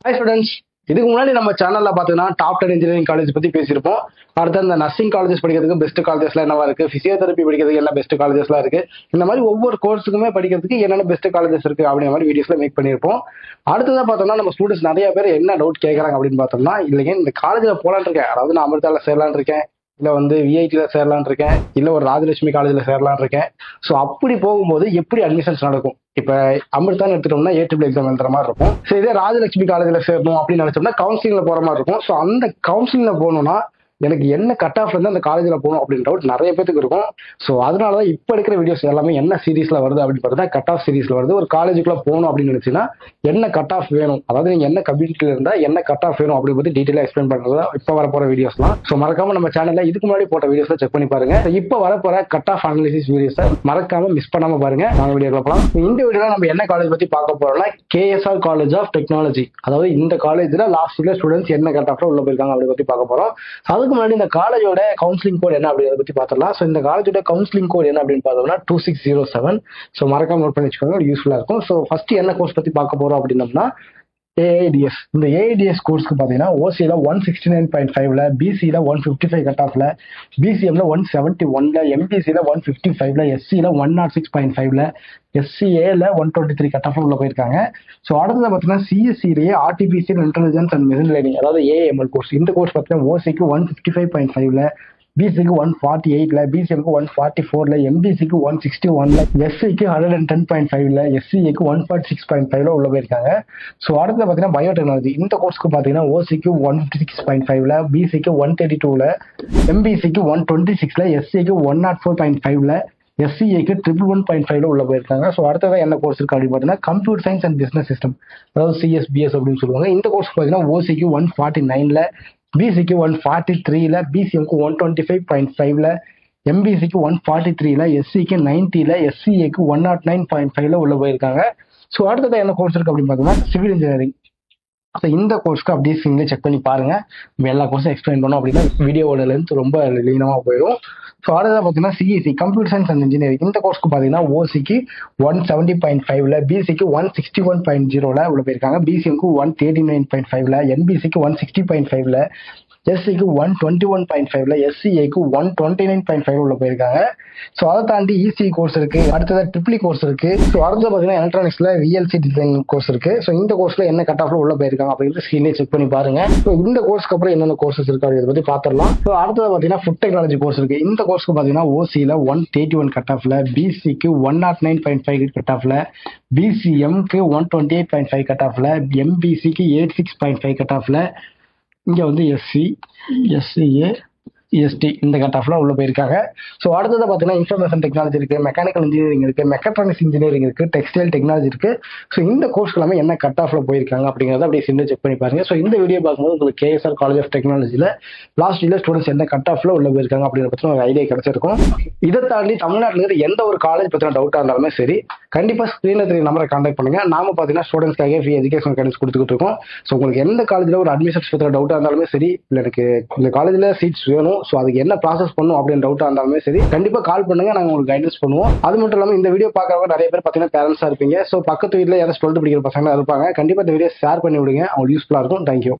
Hi students, இதுக்கு முன்னாடி நம்ம சேனல்ல பாத்தீங்கன்னா டாப் 10 இன்ஜினியரிங் காலேஜ் பத்தி பேசியிருப்போம். அடுத்து அந்த நர்சிங் காலேஜஸ் படிக்கிறதுக்கு பெஸ்ட் காலேஜஸ்ல என்னவா இருக்கு, பிசியோதெரபி படிக்கிறதுக்கு என்ன பெஸ்ட் காலேஜஸ்லாம் இருக்கு, இந்த மாதிரி ஒவ்வொரு கோர்ஸுக்குமே படிக்கிறதுக்கு என்னென்ன பெஸ்ட் காலேஜஸ் இருக்கு அப்படிங்கிற மாதிரி வீடியோஸ்ல மேக் பண்ணியிருப்போம். அடுத்ததான் பார்த்தோம்னா நம்ம ஸ்டூடெண்ட்ஸ் நிறைய பேர் என்ன டவுட் கேட்கறாங்க அப்படின்னு பார்த்தோம்னா, இல்லைங்க இந்த காலேஜ்ல போலான்னு இருக்கேன், அதாவது நான் அமிர்தால சேரலான்னு இருக்கேன், இல்ல வந்து விஐடில சேரலான்னு இருக்கேன், இல்ல ஒரு ராஜலட்சுமி காலேஜ்ல சேரலான்னு இருக்கேன். ஸோ அப்படி போகும்போது எப்படி அட்மிஷன்ஸ் நடக்கும்? இப்ப அமிர்தான் எடுத்துட்டோம்னா ஏடிபிள் எக்ஸாம் எழுதுற மாதிரி இருக்கும். சரி, இதே ராஜலட்சுமி காலேஜ்ல சேரணும் அப்படின்னு நினைச்சோம்னா கவுன்சிலிங்ல போற மாதிரி இருக்கும். ஸோ அந்த கவுன்சிலிங்ல போகணும்னா எனக்கு என்ன கட் ஆஃப்ல இருந்து அந்த காலேஜ்ல போகணும் அப்படின்னு டவுட் நிறைய பேருக்கு இருக்கும். ஸோ அதனாலதான் இப்ப எடுக்கிற வீடியோஸ் எல்லாமே என்ன சீரீஸ்ல வருது அப்படின்னு பார்த்தா கட் ஆஃப் சீரீஸ்ல வருது. ஒரு காலேஜுக்குள்ள போகணும் அப்படின்னு நினைச்சீங்கன்னா என்ன கட் ஆஃப் வேணும், அதாவது நீங்க என்ன கம்யூனிட்டில இருந்தா என்ன கட் ஆஃப் வேணும் அப்படி பத்தி டீடைலா எக்ஸ்பிளைன் பண்றது இப்ப வர போற வீடியோஸ்லாம். ஸோ மறக்காம நம்ம சேனல்ல இதுக்கு முன்னாடி போட்ட வீடியோஸ்ல செக் பண்ணி பாருங்க. இப்ப வர போற கட் ஆஃப் அனாலிசிஸ் வீடியோஸ் மறக்காம மிஸ் பண்ணாம பாருங்க. நாங்க வீடியோ பார்க்கலாம். இந்த வீடியோல நம்ம என்ன காலேஜ் பத்தி பார்க்க போறோம்னா கேஎஸ்ஆர் காலேஜ் ஆஃப் டெக்னாலஜி, அதாவது இந்த காலேஜ்ல லாஸ்ட் இயர் ஸ்டூடெண்ட்ஸ் என்ன கட் ஆஃப்ல உள்ள போயிருக்காங்க அப்படி பத்தி பார்க்க போறோம். அதுக்கு முன்னாடி இந்த காலேஜோட கவுன்சிலிங் கோட் என்ன அப்படிங்கறத பத்தி பார்த்தலாம். சோ இந்த காலேஜோட கவுன்சிலிங் கோட் என்ன அப்படின்னு பார்த்தோம்னா 2607. சோ மறக்காம நோட் பண்ணி வச்சுக்கோங்க, யூஸ்ஃபுல்லா இருக்கும். சோ ஃபர்ஸ்ட் என்ன கோர்ஸ் பத்தி பார்க்க போறோம் அப்படின்னம்னா ஏஐடிஎஸ். இந்த ஏஐடிஎஸ் கோர்ஸ்க்கு பாத்தீங்கன்னா ஓசியில 169.5ல, பிசியில 155 கட் ஆஃப்ல, பிசிஎம்ல 171ல, எம்பிசியில 155ல, எஸ்சியில 106.5ல, எஸ்சிஏல 123 கட் ஆஃப்ல உள்ள போயிருக்காங்க. ஸோ அடுத்தது பார்த்தீங்கன்னா சிஎஸ்சிலேயே artificial intelligence and machine learning, அதாவது ஏஎம்எல் கோர்ஸ். இந்த கோர்ஸ் பார்த்தீங்கன்னா ஓசிக்கு 155.5ல, பிசிக்கு 148ல, பிசிஎம்க்கு 144ல, எம்பிசிக்கு 161ல, எஸ்சிக்கு 110.5ல, எஸ்சிஏக்கு 146.5ல உள்ள போயிருக்காங்க. ஸோ அடுத்து பார்த்தீங்கன்னா பயோடெக்னாலஜி. இந்த கோர்ஸ்க்கு பார்த்தீங்கன்னா ஓசிக்கு 156.5ல, பிசிக்கு 132ல, எம்பிசிக்கு 126ல, எஸ்சிக்கு 104.5ல, எஸ்சிஏக்கு 111.5ல உள்ள போயிருக்காங்க. ஸோ அடுத்ததான் என்ன கோர்ஸ் இருக்கு அப்படின்னு பார்த்தீங்கன்னா computer science and business system, அதாவது சிஎஸ்பிஎஸ் அப்படின்னு சொல்லுவாங்க. இந்த கோர்ஸ் பார்த்தீங்கன்னா ஓசிக்கு 149ல, பிசிக்கு 143ல, பிசிஎம்க்கு 125.5ல, எம்பிசிக்கு 143ல, எஸ்சிக்கு 90ல, எஸ்சிஏக்கு 109.5ல உள்ள போயிருக்காங்க. ஸோ அடுத்ததான் என்ன கோர்ஸ் இருக்கு அப்படின்னு பார்த்தீங்கன்னா சிவில் இன்ஜினியரிங். ஸோ இந்த கோர்ஸ்க்கு அப்படியே நீங்களே செக் பண்ணி பாருங்க. நம்ம எல்லா கோர்ஸும் எக்ஸ்பிளைன் பண்ணோம் அப்படின்னா வீடியோவோட லென்த் ரொம்ப லீனமாக போயிடும். ஸோ அடுத்தது பார்த்தீங்கன்னா CEC computer science and engineering. இந்த கோர்ஸ்க்கு பார்த்தீங்கன்னா ஓசிக்கு 170.5ல, பிசிக்கு 161.0ல உள்ள போயிருக்காங்க, பிசிஎம்க்கு 139.5ல, என்பிசிக்கு 160.5ல, எஸ்சிக்கு 121.5ல, எஸ்சிஏக்கு 129.5 உள்ள போயிருக்காங்க. ஸோ அதை தாண்டி இசி கோர்ஸ் இருக்கு, அடுத்தது ட்ரிபிள் கோர்ஸ் இருக்கு. ஸோ அடுத்தது பார்த்தீங்கன்னா எலக்ட்ரானிக்ஸ்ல விஎல்சி டிசைன் கோர்ஸ் இருக்கு. ஸோ இந்த கோர்ஸ்ல என்ன கட் ஆஃப்ல உள்ள போயிருக்காங்க அப்படிங்கிறது ஸ்கிரீன்ல செக் பண்ணி பாருங்க. ஸோ இந்த கோர்ஸ்க்கு அப்புறம் என்னென்ன கோர்சஸ் இருக்கு அப்படிங்கிறத பத்தி பார்த்துடலாம். ஸோ அடுத்தது பார்த்தீங்கன்னா ஃபுட் டெக்னாலஜி கோர்ஸ் இருக்கு. இந்த கோர்ஸ்க்கு பார்த்தீங்கன்னா ஓசியில 181 கட் ஆஃப்ல, பிசிக்கு 109.5 கட் ஆஃப்ல, பிசிஎம்க்கு 128.5 கட் ஆஃப்ல, எம்பிசிக்கு 86.5 கட் ஆஃப்ல, இங்க வந்து எஸ்சி, எஸ்சிஏ, எஸ்டி இந்த கட் ஆஃப்ல உள்ள போயிருக்காங்க. ஸோ அடுத்தது பார்த்தீங்கன்னா இன்ஃபர்மேஷன் டெக்னாலஜி இருக்கு, மெக்கானிக்கல் இன்ஜினியரிங் இருக்கு, மெக்காட்ரானிக்ஸ் இன்ஜினியரிங் இருக்கு, டெக்ஸ்டைல் டெக்னாலஜி இருக்கு. ஸோ இந்த கோர்ஸ் எல்லாமே என்ன கட் ஆஃப்ல போயிருக்காங்க அப்படிங்கிறத அப்படியே சின்ன செக் பண்ணி பாருங்க. ஸோ இந்த வீடியோ பார்க்கும்போது உங்களுக்கு கேஎஸ்ஆர் காலேஜ் ஆஃப் டெக்னாலஜில லாஸ்ட் இயர்ல ஸ்டூடெண்ட்ஸ் என்ன கட் ஆஃப்ல உள்ள போயிருக்காங்க அப்படிங்கிற பத்தி ஒரு ஐடியா கிடைச்சிருக்கும். இதை தாண்டி தமிழ்நாட்டில் இருக்கிற எந்த ஒரு காலேஜ் பத்தின டவுட்டா இருந்தாலுமே சரி, கண்டிப்பா ஸ்கிரீன்ல தெரிய நம்பரை கான்டாக்ட் பண்ணுங்க. நாம பாத்தீங்கன்னா ஸ்டூடெண்ட்ஸ்க்காக ஃப்ரீ எஜுகேஷன் கைடன்ஸ் கொடுத்துட்டு இருக்கோம். ஸோ உங்களுக்கு எந்த காலேஜ்ல ஒரு அட்மிஷன்ஸ் பத்தின டவுட்டா இருந்தாலுமே சரி, இல்லை எனக்கு இந்த காலேஜ்ல சீட்ஸ் வேணும், ஸோ அதுக்கு என்ன ப்ராசஸ் பண்ணும் அப்படின்னு டவுட்டா இருந்தாலுமே சரி, கண்டிப்பா கால் பண்ணுங்க, நாங்க உங்களுக்கு கைடன்ஸ் பண்ணுவோம். அது மட்டும் இல்லாம இந்த வீடியோ பார்க்கறவங்க நிறைய பேர் பாத்தீங்கன்னா பேரண்ட்ஸா இருப்பீங்க. ஸோ பக்கத்து வீட்டுல யாராவது 12th படிக்கிற பசங்க இருப்பாங்க, கண்டிப்பா இந்த வீடியோ ஷேர் பண்ணி விடுங்க, அவங்களுக்கு யூஸ்ஃபுல்லா இருக்கும். தேங்க்யூ.